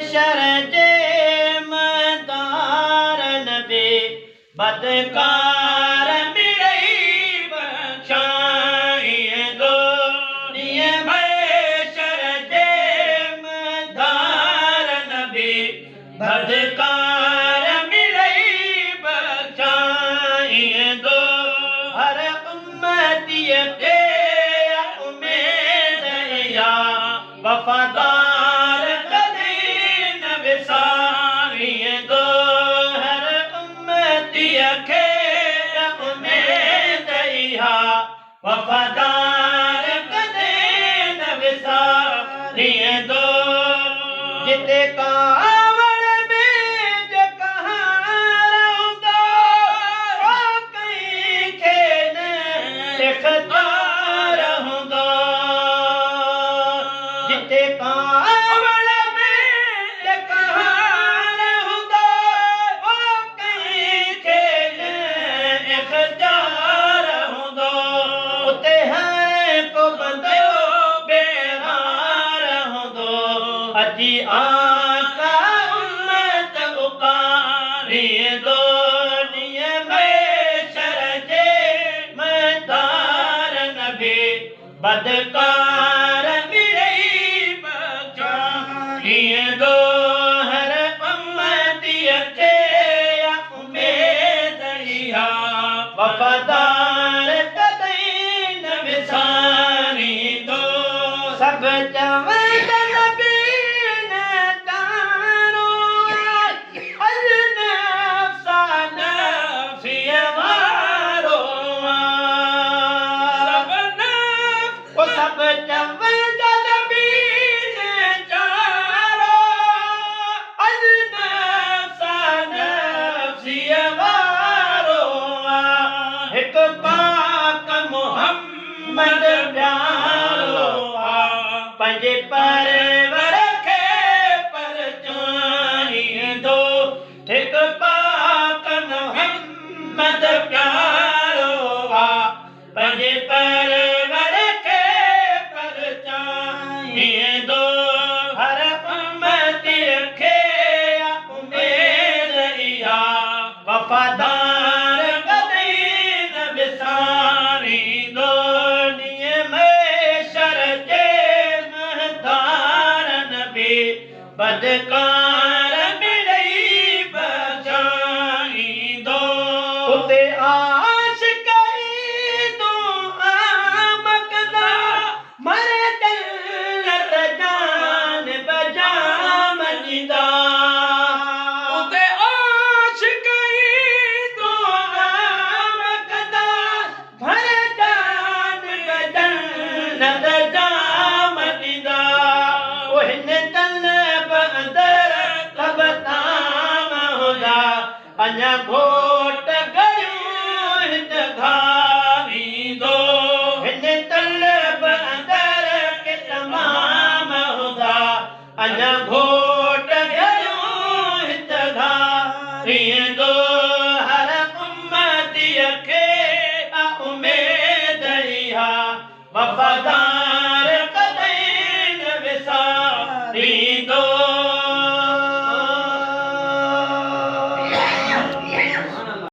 महशर जे मदारन बे बदकार मिलई बख्शाईं दो ॾींहं महशर जे मदारन बे बदकार मिलई बख्शाईं दो हर उम्मतीअ खे उमेद या वफ़ादार कॾहिं न विसारींदो हर उम्मतीअ खे उमेद या वफ़ादार कॾहिं न विसारींदो जिते कावड़ में जहान हूंदो कंहिंखे न इख़्तियार हूंदो जिते कावड़ में जहान हूंदो कंहिंखे न इख़्तियार हूंदो उते हर को बंदो बेहार हूंदो अची आका उम्मत उकारींदो ॾींहं महशर जे मैदान बे बदकार मिलई बख्शाईंदो हर उम्मतीअ खे उमेद या वफ़ादार कॾहिं न विसारींदो सभु चवंदा नबीन तारो अजनफ़्सा नफ़्सीअ वारो सभु चवंदा नबीन तारो अजनफ़्सा नफ़्सीअ वारो हिकु पाक मुहम्मद प्यारो पंहिंजे परवर खे परचाईंदो हिकु पाक मुहम्मद प्यारो पंहिंजे परवर खे परचाईंदो हर उम्मतीअ खे उमेद या वफ़ादार कॾहिं न विसारींदो ॾींहं महशर जे महदारन बे बदकार मिलई बख्शाईंदो उते आशिक़ ईंदो आमकदा मरे दिल जान बजा मञींदा उते आशिक़ ईंदो आमकदा मरे जान बजा मञींदा हिन तलब अंदर तबताम हूंदा अञा घोट गयूं हिन घारींदो हिन तलब अंदर के तमाम हूंदा अञा घोट गयूं हिन घारींदो हर उम्मतीअ खे उमेद या वफ़ादार